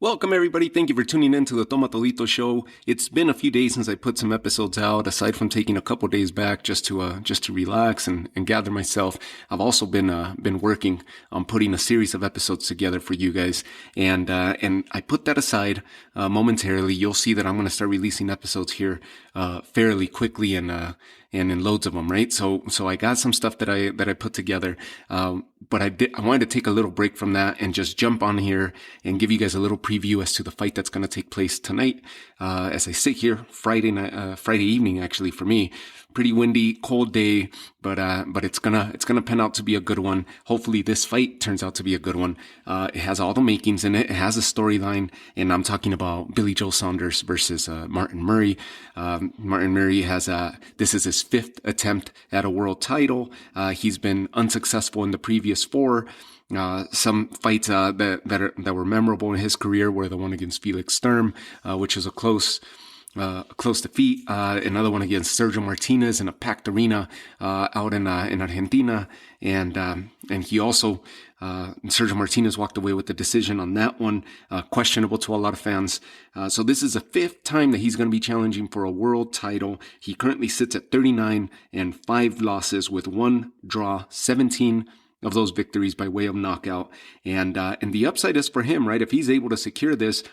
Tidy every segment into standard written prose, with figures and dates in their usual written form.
Welcome everybody. Thank you for tuning in to the Tomatolito Show. It's been a few days since I put some episodes out, aside from taking a couple days back just to relax and gather myself. I've also been working on putting a series of episodes together for you guys. And I put that aside, momentarily. You'll see that I'm going to start releasing episodes here, fairly quickly and in loads of them, right? So I got some stuff that I put together. But I wanted to take a little break from that and just jump on here and give you guys a little preview as to the fight that's going to take place tonight. As I sit here, Friday evening, actually, for me. Pretty windy, cold day, but it's gonna pan out to be a good one. Hopefully this fight turns out to be a good one. It has all the makings in it. It has a storyline, and I'm talking about Billy Joe Saunders versus Martin Murray. Martin Murray has this is his fifth attempt at a world title. He's been unsuccessful in the previous four. Some fights that were memorable in his career were the one against Felix Sturm, which was a close defeat. Another one against Sergio Martinez in a packed arena out in Argentina, and he also Sergio Martinez walked away with the decision on that one, questionable to a lot of fans. So this is the fifth time that he's going to be challenging for a world title. He currently sits at 39 and 5 losses with 1 draw, 17 of those victories by way of knockout. And the upside is for him, right? If he's able to secure this,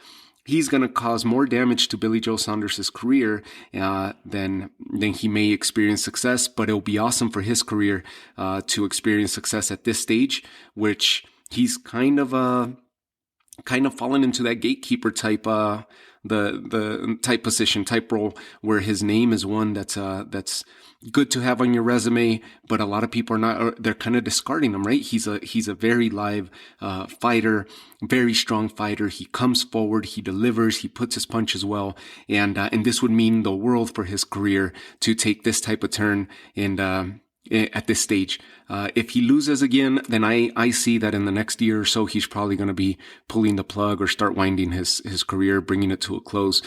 he's going to cause more damage to Billy Joe Saunders' career than he may experience success. But it'll be awesome for his career to experience success at this stage, which he's kind of fallen into that gatekeeper type the type position, type role, where his name is one that's good to have on your resume, but a lot of people are not, they're kind of discarding him, right? He's a very live, fighter, very strong fighter. He comes forward, he delivers, he puts his punches well. And this would mean the world for his career to take this type of turn and, at this stage. If he loses again, then I see that in the next year or so, he's probably going to be pulling the plug or start winding his career, bringing it to a close.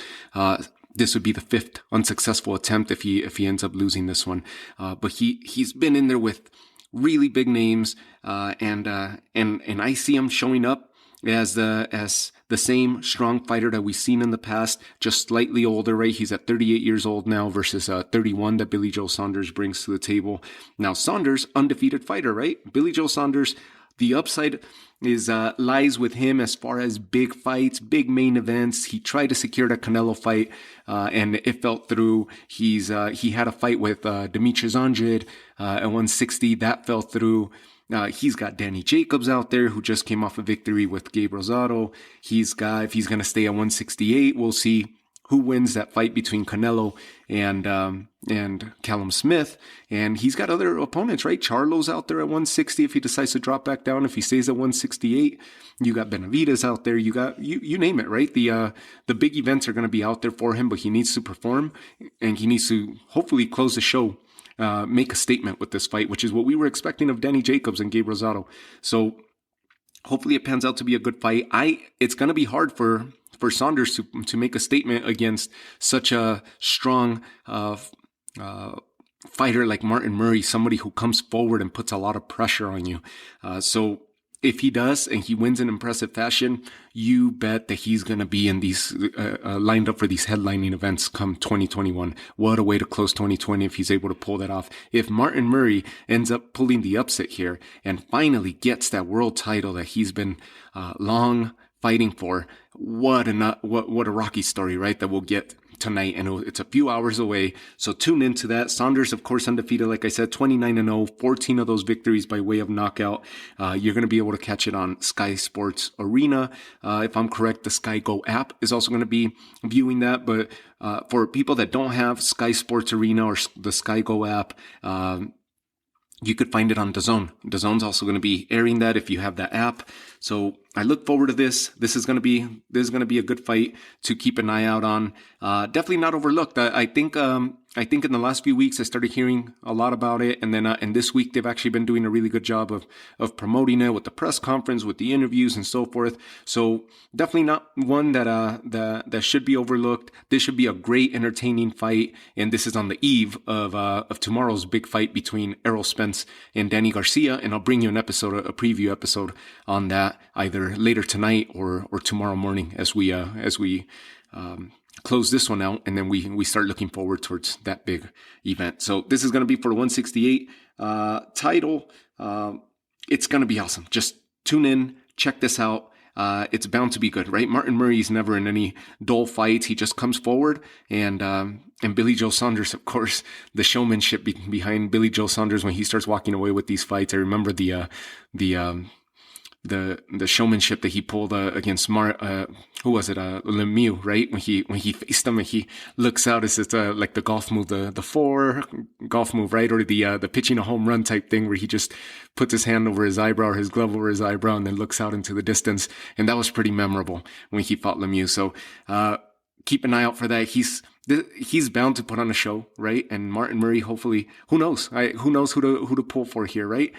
This would be the fifth unsuccessful attempt if he ends up losing this one. But he's been in there with really big names, and I see him showing up as the same strong fighter that we've seen in the past, just slightly older, right? He's at 38 years old now versus 31 that Billy Joe Saunders brings to the table. Now, Saunders, undefeated fighter, right? Billy Joe Saunders, the upside is lies with him as far as big fights, big main events. He tried to secure the Canelo fight, and it fell through. He had a fight with Demetrius Andrade at 160. That fell through. He's got Danny Jacobs out there, who just came off a victory with Gabe Rosado. If he's going to stay at 168, we'll see who wins that fight between Canelo and Callum Smith. And he's got other opponents, right? Charlo's out there at 160 if he decides to drop back down. If he stays at 168, you got Benavidez out there. You got, you name it, right? The big events are going to be out there for him, but he needs to perform, and he needs to hopefully close the show, make a statement with this fight, which is what we were expecting of Danny Jacobs and Gabe Rosado. So hopefully it pans out to be a good fight. It's going to be hard for Saunders to make a statement against such a strong fighter like Martin Murray, somebody who comes forward and puts a lot of pressure on you. So if he does and he wins in impressive fashion, you bet that he's going to be in these lined up for these headlining events come 2021. What a way to close 2020 if he's able to pull that off. If Martin Murray ends up pulling the upset here and finally gets that world title that he's been long fighting for, what a rocky story, right? That we'll get tonight, and it's a few hours away. So tune into that. Saunders, of course, undefeated, like I said, 29-0, 14 of those victories by way of knockout. You're going to be able to catch it on Sky Sports Arena. If I'm correct, the Sky Go app is also going to be viewing that. But for people that don't have Sky Sports Arena or the Sky Go app, you could find it on DAZN. DAZN's also going to be airing that if you have that app. So I look forward to this. This is going to be a good fight to keep an eye out on. Definitely not overlooked. I think in the last few weeks I started hearing a lot about it, and then and this week they've actually been doing a really good job of promoting it with the press conference, with the interviews, and so forth. So definitely not one that should be overlooked. This should be a great, entertaining fight, and this is on the eve of tomorrow's big fight between Errol Spence and Danny Garcia. And I'll bring you a preview episode on that either either later tonight or tomorrow morning as we close this one out, and then we start looking forward towards that big event. So this is going to be for the 168 title. It's going to be awesome. Just tune in, check this out. It's bound to be good, right? Martin Murray's never in any dull fights. He just comes forward, and Billy Joe Saunders, of course, the showmanship behind Billy Joe Saunders when he starts walking away with these fights. I remember the showmanship that he pulled against who was it? Lemieux, right? When he faced him and he looks out, it's like the golf move, the 4 golf move, right? Or the pitching a home run type thing where he just puts his hand over his eyebrow or his glove over his eyebrow and then looks out into the distance. And that was pretty memorable when he fought Lemieux. So keep an eye out for that. He's bound to put on a show, right? And Martin Murray, hopefully, who knows? Who knows who to pull for here, right?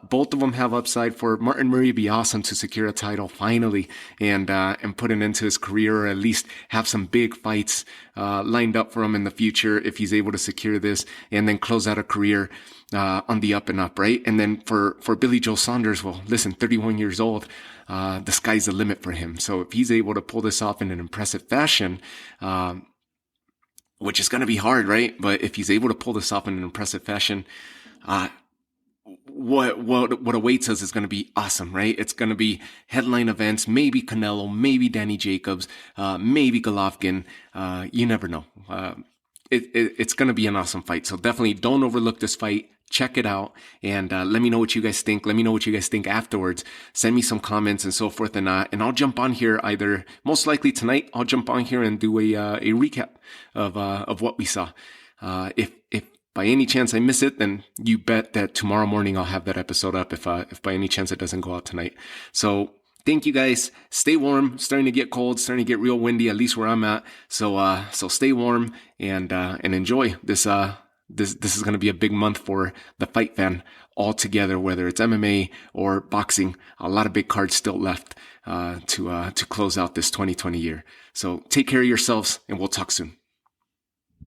Both of them have upside. For Martin Murray, it'd be awesome to secure a title finally and put an end to his career, or at least have some big fights lined up for him in the future if he's able to secure this, and then close out a career on the up and up, right? And then for Billy Joe Saunders, well, listen, 31 years old, the sky's the limit for him. So if he's able to pull this off in an impressive fashion, which is going to be hard, right? But if he's able to pull this off in an impressive fashion, what awaits us is going to be awesome, right? It's going to be headline events, maybe Canelo, maybe Danny Jacobs, maybe Golovkin. You never know. It's going to be an awesome fight. So definitely don't overlook this fight. Check it out, and let me know what you guys think. Let me know what you guys think afterwards. Send me some comments and so forth, and I'll jump on here either, most likely tonight, I'll jump on here and do a recap of what we saw. If by any chance I miss it, then you bet that tomorrow morning I'll have that episode up if by any chance it doesn't go out tonight. So thank you guys. Stay warm. Starting to get cold, starting to get real windy, at least where I'm at. So stay warm and enjoy this. This is going to be a big month for the fight fan altogether, whether it's MMA or boxing. A lot of big cards still left to close out this 2020 year. So take care of yourselves, and we'll talk soon.